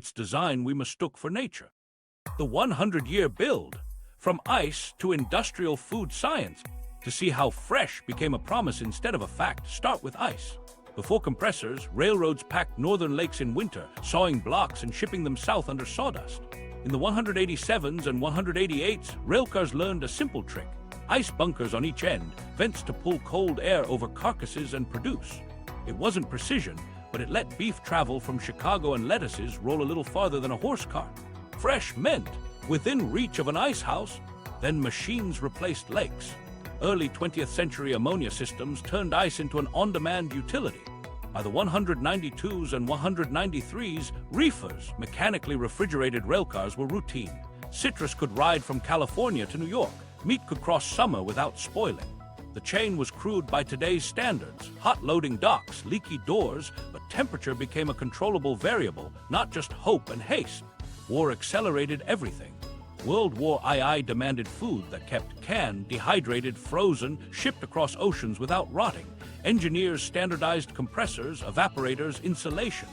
Its design we mistook for nature. The 100-year build, from ice to industrial food science, to see how fresh became a promise instead of a fact. Start with ice. Before compressors, railroads packed northern lakes in winter, sawing blocks and shipping them south under sawdust. In the 187s and 188s, railcars learned a simple trick. Ice bunkers on each end, vents to pull cold air over carcasses and produce. It wasn't precision, but it let beef travel from Chicago and lettuces roll a little farther than a horse cart. Fresh meant within reach of an ice house. Then machines replaced lakes. Early 20th century ammonia systems turned ice into an on-demand utility. By the 192s and 193s, reefers, mechanically refrigerated railcars, were routine. Citrus could ride from California to New York. Meat could cross summer without spoiling. The chain was crude by today's standards. Hot loading docks, leaky doors, but temperature became a controllable variable, not just hope and haste. War accelerated everything. World War II demanded food that kept canned, dehydrated, frozen, shipped across oceans without rotting. Engineers standardized compressors, evaporators, insulation.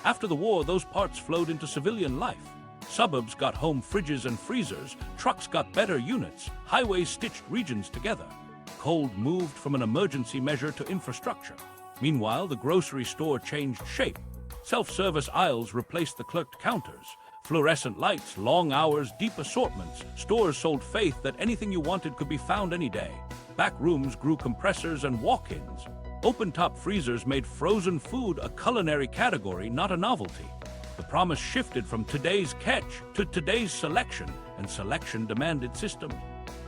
After the war, those parts flowed into civilian life. Suburbs got home fridges and freezers, trucks got better units, highways stitched regions together. Cold moved from an emergency measure to infrastructure. Meanwhile, the grocery store changed shape. Self-service aisles replaced the clerked counters. Fluorescent lights, long hours, deep assortments. Stores sold faith that anything you wanted could be found any day. Back rooms grew compressors and walk-ins. Open-top freezers made frozen food a culinary category, not a novelty. The promise shifted from today's catch to today's selection, and selection demanded systems.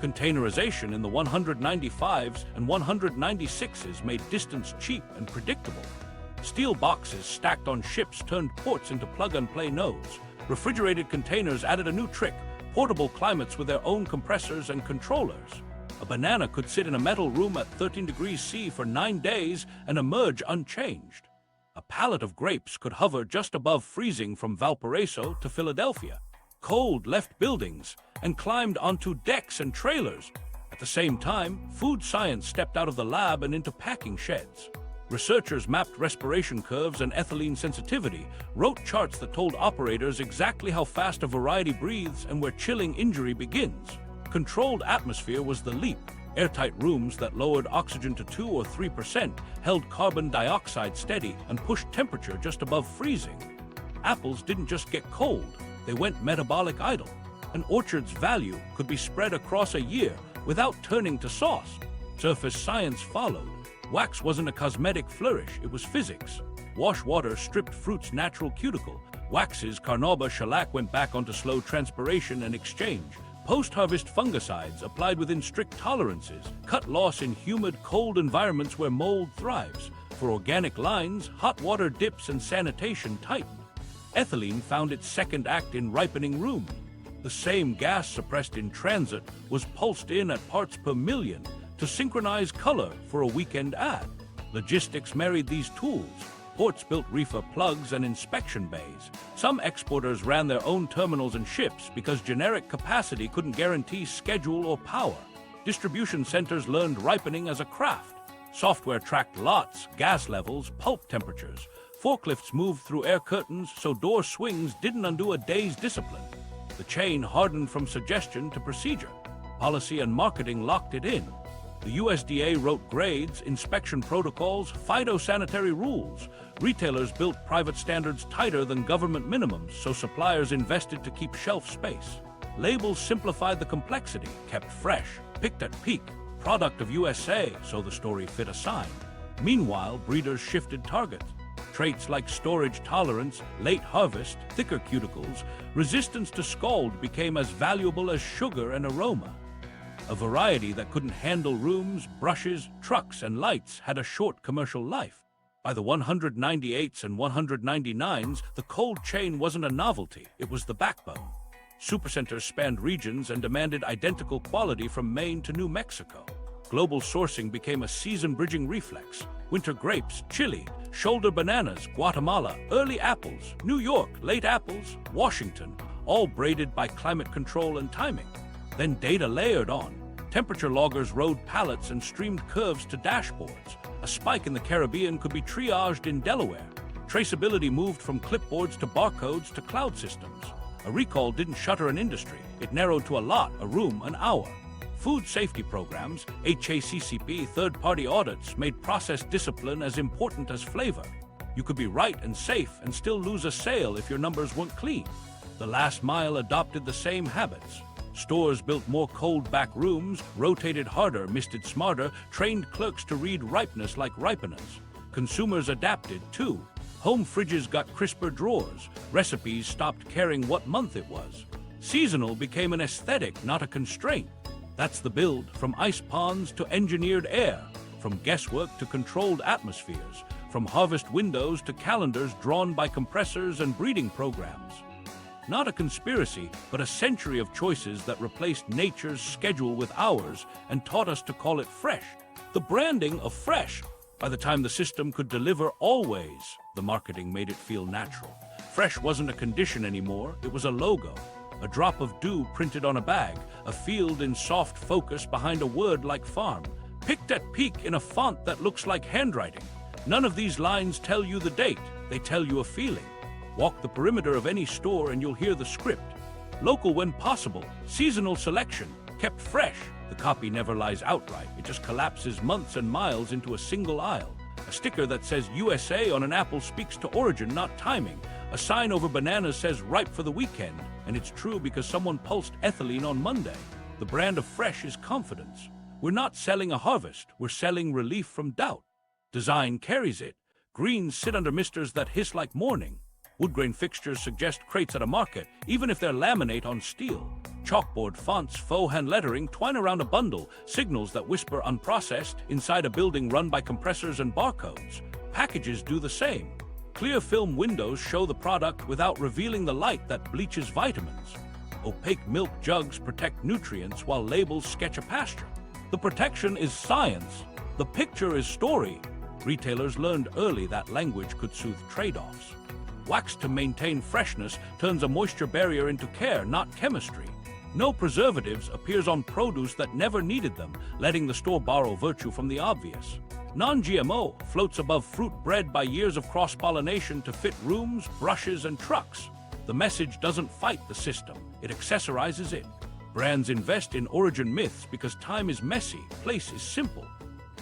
Containerization in the 195s and 196s made distance cheap and predictable. Steel boxes stacked on ships turned ports into plug-and-play nodes. Refrigerated containers added a new trick: portable climates with their own compressors and controllers. A banana could sit in a metal room at 13 degrees C for 9 days and emerge unchanged. A pallet of grapes could hover just above freezing from Valparaiso to Philadelphia. Cold left buildings and climbed onto decks and trailers. At the same time, food science stepped out of the lab and into packing sheds. Researchers mapped respiration curves and ethylene sensitivity, wrote charts that told operators exactly how fast a variety breathes and where chilling injury begins. Controlled atmosphere was the leap. Airtight rooms that lowered oxygen to 2 or 3%, held carbon dioxide steady, and pushed temperature just above freezing. Apples didn't just get cold, they went metabolic idle. An orchard's value could be spread across a year without turning to sauce. Surface science followed. Wax wasn't a cosmetic flourish, it was physics. Wash water stripped fruit's natural cuticle. Waxes, carnauba, shellac went back onto slow transpiration and exchange. Post-harvest fungicides applied within strict tolerances cut loss in humid, cold environments where mold thrives. For organic lines, hot water dips and sanitation tightened. Ethylene found its second act in ripening room. The same gas suppressed in transit was pulsed in at parts per million to synchronize color for a weekend ad. Logistics married these tools. Ports built reefer plugs and inspection bays. Some exporters ran their own terminals and ships because generic capacity couldn't guarantee schedule or power. Distribution centers learned ripening as a craft. Software tracked lots, gas levels, pulp temperatures. Forklifts moved through air curtains so door swings didn't undo a day's discipline. The chain hardened from suggestion to procedure. Policy and marketing locked it in. The USDA wrote grades, inspection protocols, phytosanitary rules. Retailers built private standards tighter than government minimums, so suppliers invested to keep shelf space. Labels simplified the complexity, kept fresh, picked at peak. Product of USA, so the story fit a sign. Meanwhile, breeders shifted targets. Traits like storage tolerance, late harvest, thicker cuticles, resistance to scald became as valuable as sugar and aroma. A variety that couldn't handle rooms, brushes, trucks, and lights had a short commercial life. By the 198s and 199s, the cold chain wasn't a novelty, it was the backbone. Supercenters spanned regions and demanded identical quality from Maine to New Mexico. Global sourcing became a season-bridging reflex. Winter grapes, Chile, shoulder bananas, Guatemala, early apples, New York, late apples, Washington, all braided by climate control and timing. Then data layered on. Temperature loggers rode pallets and streamed curves to dashboards. A spike in the Caribbean could be triaged in Delaware. Traceability moved from clipboards to barcodes to cloud systems. A recall didn't shutter an industry. It narrowed to a lot, a room, an hour. Food safety programs, HACCP, third-party audits made process discipline as important as flavor. You could be right and safe and still lose a sale if your numbers weren't clean. The last mile adopted the same habits. Stores built more cold back rooms, rotated harder, misted smarter, trained clerks to read ripeness like ripeners. Consumers adapted, too. Home fridges got crisper drawers. Recipes stopped caring what month it was. Seasonal became an aesthetic, not a constraint. That's the build, from ice ponds to engineered air, from guesswork to controlled atmospheres, from harvest windows to calendars drawn by compressors and breeding programs. Not a conspiracy, but a century of choices that replaced nature's schedule with ours and taught us to call it fresh. The branding of fresh. By the time the system could deliver always, the marketing made it feel natural. Fresh wasn't a condition anymore, it was a logo. A drop of dew printed on a bag, a field in soft focus behind a word like farm, picked at peak in a font that looks like handwriting. None of these lines tell you the date, they tell you a feeling. Walk the perimeter of any store and you'll hear the script. Local when possible, seasonal selection, kept fresh. The copy never lies outright, it just collapses months and miles into a single aisle. A sticker that says USA on an apple speaks to origin, not timing. A sign over bananas says ripe for the weekend, and it's true because someone pulsed ethylene on Monday. The brand of fresh is confidence. We're not selling a harvest, we're selling relief from doubt. Design carries it. Greens sit under misters that hiss like morning. Woodgrain fixtures suggest crates at a market, even if they're laminate on steel. Chalkboard fonts, faux hand lettering twine around a bundle, signals that whisper unprocessed inside a building run by compressors and barcodes. Packages do the same. Clear film windows show the product without revealing the light that bleaches vitamins. Opaque milk jugs protect nutrients while labels sketch a pasture. The protection is science. The picture is story. Retailers learned early that language could soothe trade-offs. Wax to maintain freshness turns a moisture barrier into care, not chemistry. No preservatives appears on produce that never needed them, letting the store borrow virtue from the obvious. Non-GMO floats above fruit bred by years of cross-pollination to fit rooms, brushes, and trucks. The message doesn't fight the system, it accessorizes it. Brands invest in origin myths because time is messy, place is simple.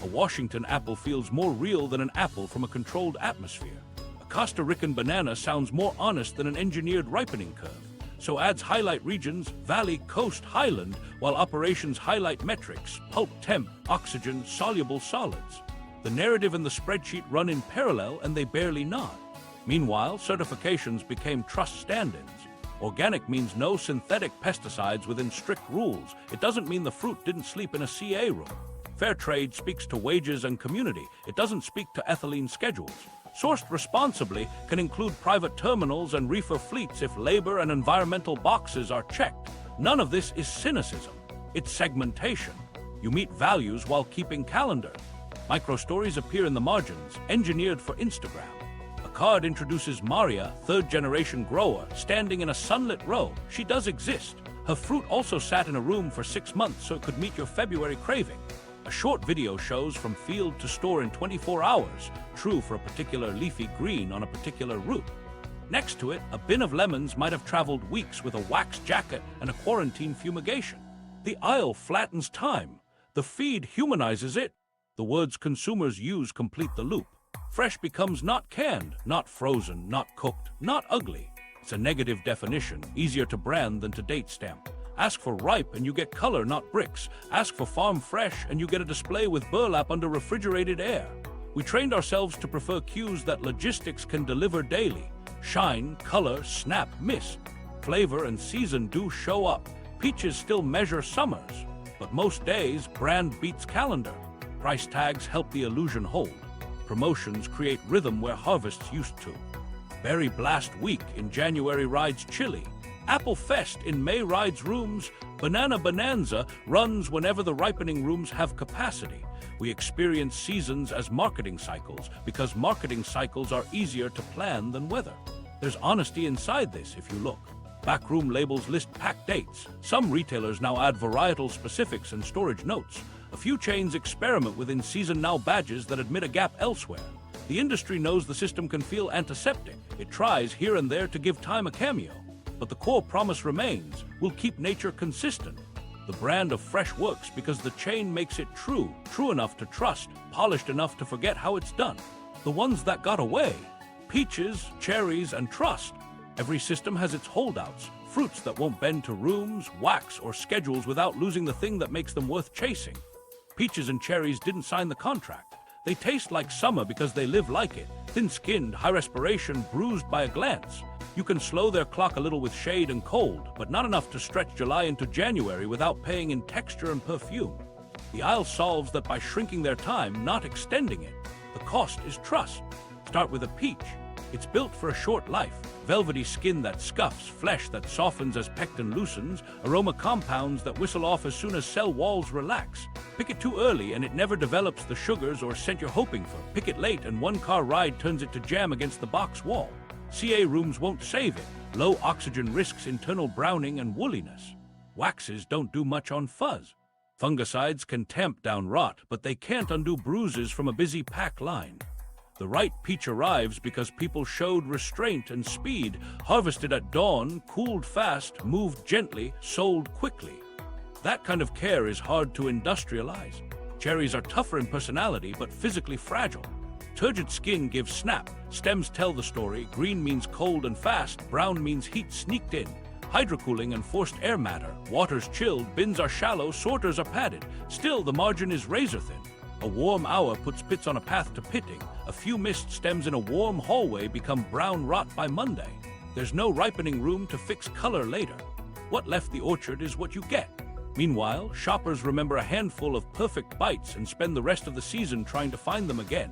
A Washington apple feels more real than an apple from a controlled atmosphere. A Costa Rican banana sounds more honest than an engineered ripening curve. So ads highlight regions, valley, coast, highland, while operations highlight metrics, pulp, temp, oxygen, soluble solids. The narrative and the spreadsheet run in parallel and they barely nod. Meanwhile, certifications became trust stand-ins. Organic means no synthetic pesticides within strict rules. It doesn't mean the fruit didn't sleep in a CA room. Fair trade speaks to wages and community. It doesn't speak to ethylene schedules. Sourced responsibly can include private terminals and reefer fleets if labor and environmental boxes are checked. None of this is cynicism. It's segmentation. You meet values while keeping calendar. Micro-stories appear in the margins, engineered for Instagram. A card introduces Maria, third-generation grower, standing in a sunlit row. She does exist. Her fruit also sat in a room for 6 months so it could meet your February craving. A short video shows from field to store in 24 hours, true for a particular leafy green on a particular route. Next to it, a bin of lemons might have traveled weeks with a wax jacket and a quarantine fumigation. The aisle flattens time. The feed humanizes it. The words consumers use complete the loop. Fresh becomes not canned, not frozen, not cooked, not ugly. It's a negative definition, easier to brand than to date stamp. Ask for ripe and you get color, not bricks. Ask for farm fresh and you get a display with burlap under refrigerated air. We trained ourselves to prefer cues that logistics can deliver daily. Shine, color, snap, mist. Flavor and season do show up. Peaches still measure summers. But most days, brand beats calendar. Price tags help the illusion hold. Promotions create rhythm where harvests used to. Berry Blast Week in January rides chili. Apple Fest in May rides rooms. Banana Bonanza runs whenever the ripening rooms have capacity. We experience seasons as marketing cycles because marketing cycles are easier to plan than weather. There's honesty inside this if you look. Backroom labels list pack dates. Some retailers now add varietal specifics and storage notes. A few chains experiment with in-season now badges that admit a gap elsewhere. The industry knows the system can feel antiseptic. It tries here and there to give time a cameo. But the core promise remains: we'll keep nature consistent. The brand of fresh works because the chain makes it true enough to trust, polished enough to forget how it's done. The ones that got away: peaches, cherries, and trust. Every system has its holdouts, fruits that won't bend to rooms, wax, or schedules without losing the thing that makes them worth chasing. Peaches and cherries didn't sign the contract. They taste like summer because they live like it, thin-skinned, high respiration, bruised by a glance. You can slow their clock a little with shade and cold, but not enough to stretch July into January without paying in texture and perfume. The aisle solves that by shrinking their time, not extending it. The cost is trust. Start with a peach. It's built for a short life. Velvety skin that scuffs, flesh that softens as pectin loosens, aroma compounds that whistle off as soon as cell walls relax. Pick it too early and it never develops the sugars or scent you're hoping for. Pick it late and one car ride turns it to jam against the box wall. CA rooms won't save it. Low oxygen risks internal browning and woolliness. Waxes don't do much on fuzz. Fungicides can tamp down rot, but they can't undo bruises from a busy pack line. The right peach arrives because people showed restraint and speed, harvested at dawn, cooled fast, moved gently, sold quickly. That kind of care is hard to industrialize. Cherries are tougher in personality, but physically fragile. Turgid skin gives snap, stems tell the story, green means cold and fast, brown means heat sneaked in. Hydrocooling and forced air matter, water's chilled, bins are shallow, sorters are padded. Still, the margin is razor thin. A warm hour puts pits on a path to pitting. A few missed stems in a warm hallway become brown rot by Monday. There's no ripening room to fix color later. What left the orchard is what you get. Meanwhile, shoppers remember a handful of perfect bites and spend the rest of the season trying to find them again.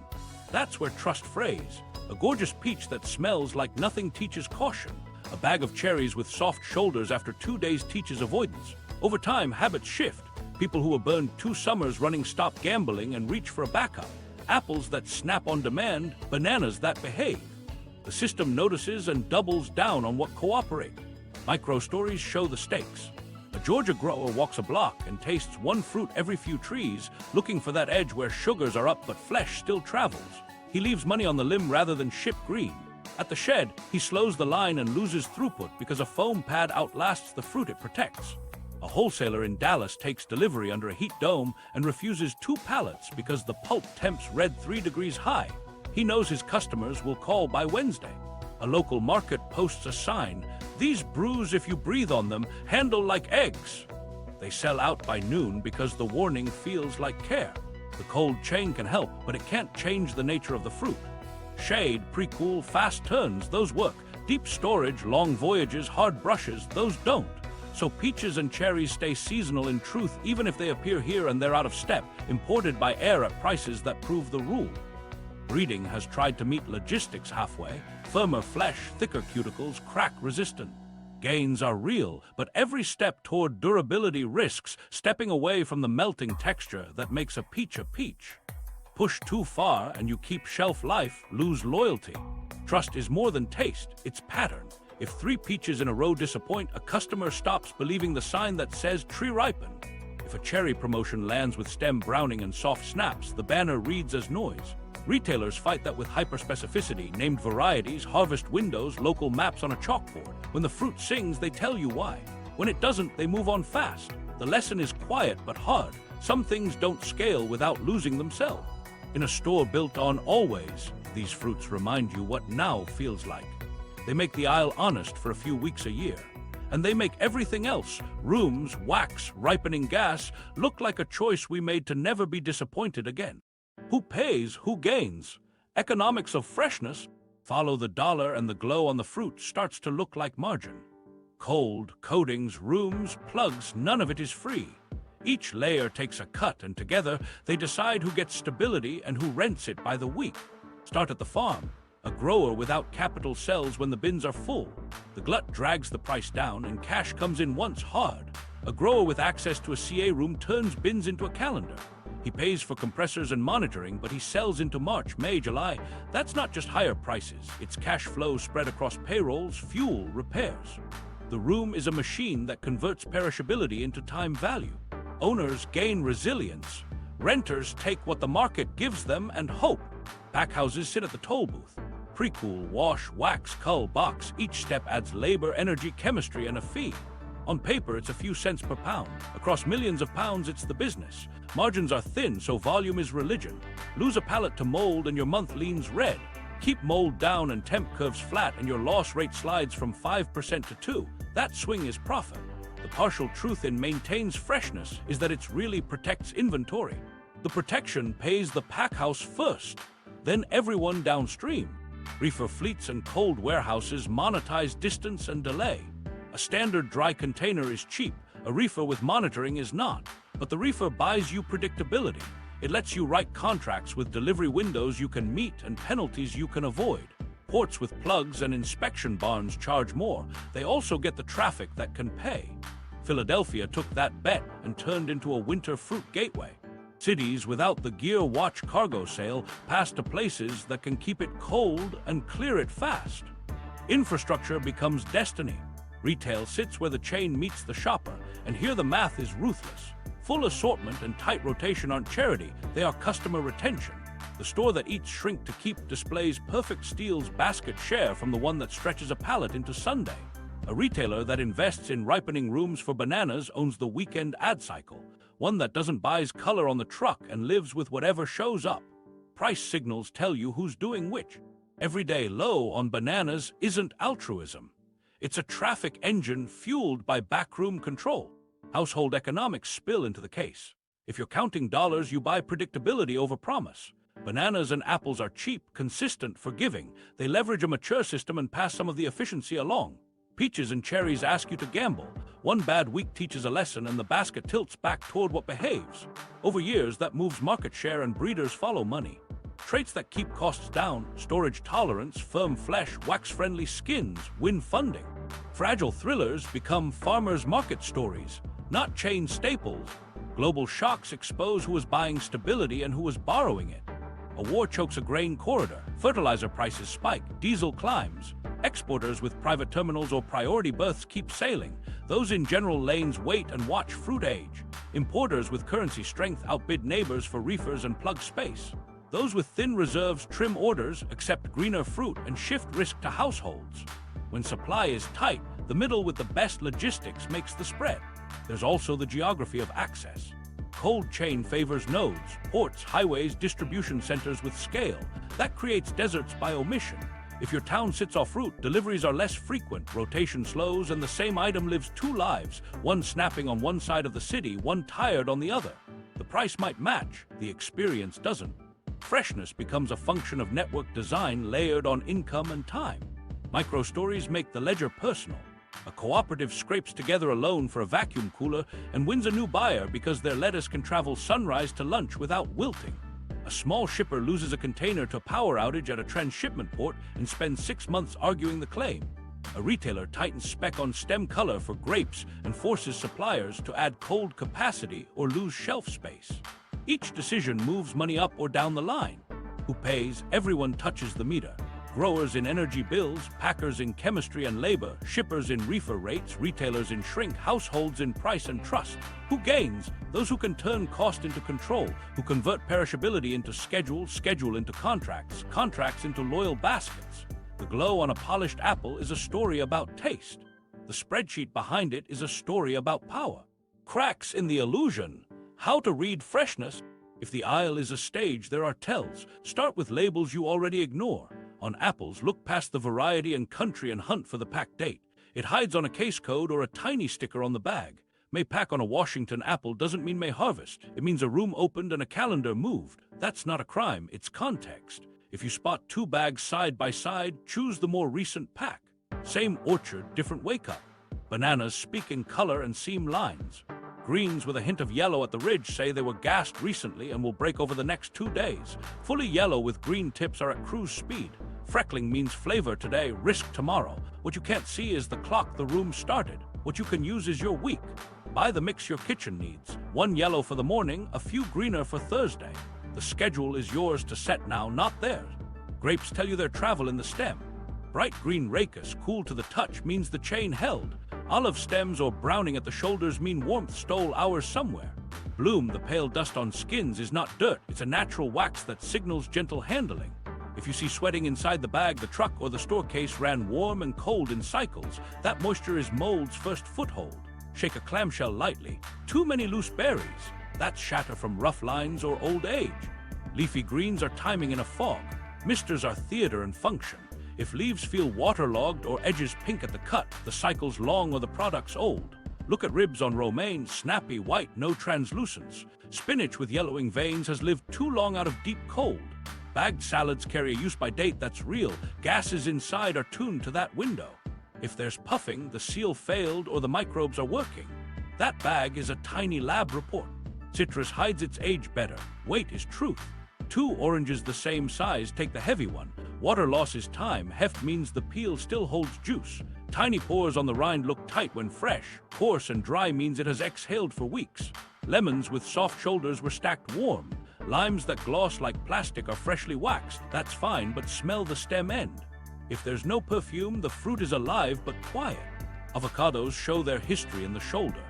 That's where trust frays. A gorgeous peach that smells like nothing teaches caution. A bag of cherries with soft shoulders after 2 days teaches avoidance. Over time, habits shift. People who have burned 2 summers running stop gambling and reach for a backup. Apples that snap on demand, bananas that behave. The system notices and doubles down on what cooperate. Micro-stories show the stakes. A Georgia grower walks a block and tastes one fruit every few trees, looking for that edge where sugars are up but flesh still travels. He leaves money on the limb rather than ship green. At the shed, he slows the line and loses throughput because a foam pad outlasts the fruit it protects. A wholesaler in Dallas takes delivery under a heat dome and refuses 2 pallets because the pulp temps read 3 degrees high. He knows his customers will call by Wednesday. A local market posts a sign: "These bruise if you breathe on them, handle like eggs." They sell out by noon because the warning feels like care. The cold chain can help, but it can't change the nature of the fruit. Shade, pre-cool, fast turns, those work. Deep storage, long voyages, hard brushes, those don't. So peaches and cherries stay seasonal in truth even if they appear here and there out of step, imported by air at prices that prove the rule. Breeding has tried to meet logistics halfway. Firmer flesh, thicker cuticles, crack-resistant. Gains are real, but every step toward durability risks stepping away from the melting texture that makes a peach. Push too far and you keep shelf life, lose loyalty. Trust is more than taste, it's pattern. If 3 peaches in a row disappoint, a customer stops believing the sign that says tree ripened. If a cherry promotion lands with stem browning and soft snaps, the banner reads as noise. Retailers fight that with hyper-specificity, named varieties, harvest windows, local maps on a chalkboard. When the fruit sings, they tell you why. When it doesn't, they move on fast. The lesson is quiet but hard. Some things don't scale without losing themselves. In a store built on always, these fruits remind you what now feels like. They make the aisle honest for a few weeks a year. And they make everything else, rooms, wax, ripening gas, look like a choice we made to never be disappointed again. Who pays, who gains? Economics of freshness. Follow the dollar and the glow on the fruit starts to look like margin. Cold, coatings, rooms, plugs, none of it is free. Each layer takes a cut and together they decide who gets stability and who rents it by the week. Start at the farm. A grower without capital sells when the bins are full. The glut drags the price down and cash comes in once hard. A grower with access to a CA room turns bins into a calendar. He pays for compressors and monitoring, but he sells into March, May, July. That's not just higher prices. It's cash flow spread across payrolls, fuel, repairs. The room is a machine that converts perishability into time value. Owners gain resilience. Renters take what the market gives them and hope. Packhouses sit at the toll booth. Pre-cool, wash, wax, cull, box. Each step adds labor, energy, chemistry, and a fee. On paper, it's a few cents per pound. Across millions of pounds, it's the business. Margins are thin, so volume is religion. Lose a pallet to mold and your month leans red. Keep mold down and temp curves flat and your loss rate slides from 5% to 2%. That swing is profit. The partial truth in maintains freshness is that it really protects inventory. The protection pays the packhouse first, then everyone downstream. Reefer fleets and cold warehouses monetize distance and delay. A standard dry container is cheap, a reefer with monitoring is not. But the reefer buys you predictability. It lets you write contracts with delivery windows you can meet and penalties you can avoid. Ports with plugs and inspection barns charge more. They also get the traffic that can pay. Philadelphia took that bet and turned into a winter fruit gateway. Cities without the gear watch cargo sale pass to places that can keep it cold and clear it fast. Infrastructure becomes destiny. Retail sits where the chain meets the shopper, and here the math is ruthless. Full assortment and tight rotation aren't charity, they are customer retention. The store that eats shrink to keep displays perfect steals basket share from the one that stretches a pallet into Sunday. A retailer that invests in ripening rooms for bananas owns the weekend ad cycle. One that doesn't buys color on the truck and lives with whatever shows up. Price signals tell you who's doing which. Everyday low on bananas isn't altruism. It's a traffic engine fueled by backroom control. Household economics spill into the case. If you're counting dollars, you buy predictability over promise. Bananas and apples are cheap, consistent, forgiving. They leverage a mature system and pass some of the efficiency along. Peaches and cherries ask you to gamble. One bad week teaches a lesson and the basket tilts back toward what behaves. Over years, that moves market share and breeders follow money. Traits that keep costs down, storage tolerance, firm flesh, wax-friendly skins, win funding. Fragile thrillers become farmers' market stories, not chain staples. Global shocks expose who is buying stability and who is borrowing it. A war chokes a grain corridor. Fertilizer prices spike. Diesel climbs. Exporters with private terminals or priority berths keep sailing. Those in general lanes wait and watch fruit age. Importers with currency strength outbid neighbors for reefers and plug space. Those with thin reserves trim orders, accept greener fruit, and shift risk to households. When supply is tight, the middle with the best logistics makes the spread. There's also the geography of access. Cold chain favors nodes, ports, highways, distribution centers with scale. That creates deserts by omission. If your town sits off route, deliveries are less frequent, rotation slows, and the same item lives two lives, one snapping on one side of the city, one tired on the other. The price might match, the experience doesn't. Freshness becomes a function of network design layered on income and time. Micro-stories make the ledger personal. A cooperative scrapes together a loan for a vacuum cooler and wins a new buyer because their lettuce can travel sunrise to lunch without wilting. A small shipper loses a container to a power outage at a transshipment port and spends 6 months arguing the claim. A retailer tightens spec on stem color for grapes and forces suppliers to add cold capacity or lose shelf space. Each decision moves money up or down the line. Who pays? Everyone touches the meter. Growers in energy bills, packers in chemistry and labor, shippers in reefer rates, retailers in shrink, households in price and trust. Who gains? Those who can turn cost into control, who convert perishability into schedule, schedule into contracts, contracts into loyal baskets. The glow on a polished apple is a story about taste. The spreadsheet behind it is a story about power. Cracks in the illusion. How to read freshness. If the aisle is a stage, there are tells. Start with labels you already ignore. On apples, look past the variety and country and hunt for the pack date. It hides on a case code or a tiny sticker on the bag. May pack on a Washington apple doesn't mean may harvest. It means a room opened and a calendar moved. That's not a crime, it's context. If you spot 2 bags side by side, choose the more recent pack. Same orchard, different wake-up. Bananas speak in color and seam lines. Greens with a hint of yellow at the ridge say they were gassed recently and will break over the next 2 days. Fully yellow with green tips are at cruise speed. Freckling means flavor today, risk tomorrow. What you can't see is the clock the room started. What you can use is your week. Buy the mix your kitchen needs. 1 yellow for the morning, a few greener for Thursday. The schedule is yours to set now, not theirs. Grapes tell you their travel in the stem. Bright green rachis, cool to the touch, means the chain held. Olive stems or browning at the shoulders mean warmth stole hours somewhere. Bloom, the pale dust on skins, is not dirt. It's a natural wax that signals gentle handling. If you see sweating inside the bag, the truck, or the store case ran warm and cold in cycles, that moisture is mold's first foothold. Shake a clamshell lightly. Too many loose berries. That's shatter from rough lines or old age. Leafy greens are timing in a fog. Misters are theater and function. If leaves feel waterlogged or edges pink at the cut, the cycle's long or the product's old. Look at ribs on romaine, snappy, white, no translucence. Spinach with yellowing veins has lived too long out of deep cold. Bagged salads carry a use-by date that's real. Gases inside are tuned to that window. If there's puffing, the seal failed or the microbes are working. That bag is a tiny lab report. Citrus hides its age better. Weight is truth. 2 oranges the same size, take the heavy one. Water loss is time. Heft means the peel still holds juice. Tiny pores on the rind look tight when fresh. Coarse and dry means it has exhaled for weeks. Lemons with soft shoulders were stacked warm. Limes that gloss like plastic are freshly waxed. That's fine, but smell the stem end. If there's no perfume, the fruit is alive but quiet. Avocados show their history in the shoulder.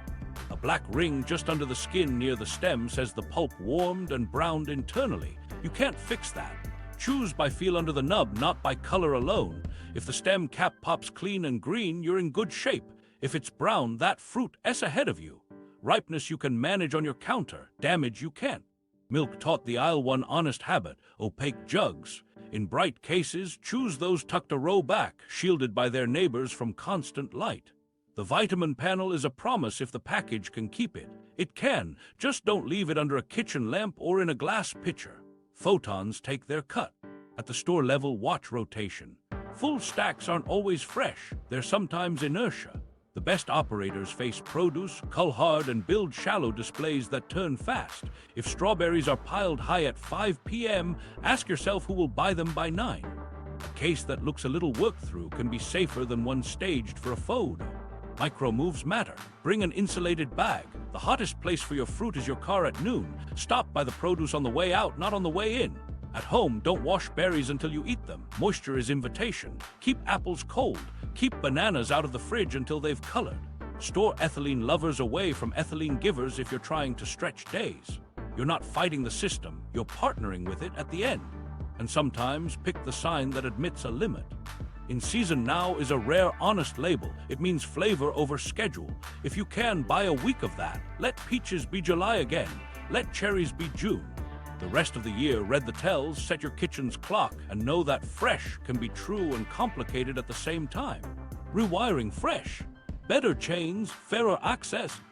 A black ring just under the skin near the stem says the pulp warmed and browned internally. You can't fix that. Choose by feel under the nub, not by color alone. If the stem cap pops clean and green, you're in good shape. If it's brown, that fruit is ahead of you. Ripeness you can manage on your counter. Damage you can't. Milk taught the aisle one honest habit: opaque jugs. In bright cases, choose those tucked a row back, shielded by their neighbors from constant light. The vitamin panel is a promise if the package can keep it. It can, just don't leave it under a kitchen lamp or in a glass pitcher. Photons take their cut. At the store level, watch rotation. Full stacks aren't always fresh. There's sometimes inertia. The best operators face produce, cull hard, and build shallow displays that turn fast. If strawberries are piled high at 5 p.m., ask yourself who will buy them by 9. A case that looks a little worked through can be safer than one staged for a photo. Micro moves matter. Bring an insulated bag. The hottest place for your fruit is your car at noon. Stop by the produce on the way out, not on the way in. At home, don't wash berries until you eat them. Moisture is invitation. Keep apples cold. Keep bananas out of the fridge until they've colored. Store ethylene lovers away from ethylene givers if you're trying to stretch days. You're not fighting the system, you're partnering with it at the end. And sometimes pick the sign that admits a limit. In season now is a rare, honest label. It means flavor over schedule. If you can, buy a week of that. Let peaches be July again. Let cherries be June. The rest of the year, read the tells, set your kitchen's clock, and know that fresh can be true and complicated at the same time. Rewiring fresh. Better chains, fairer access,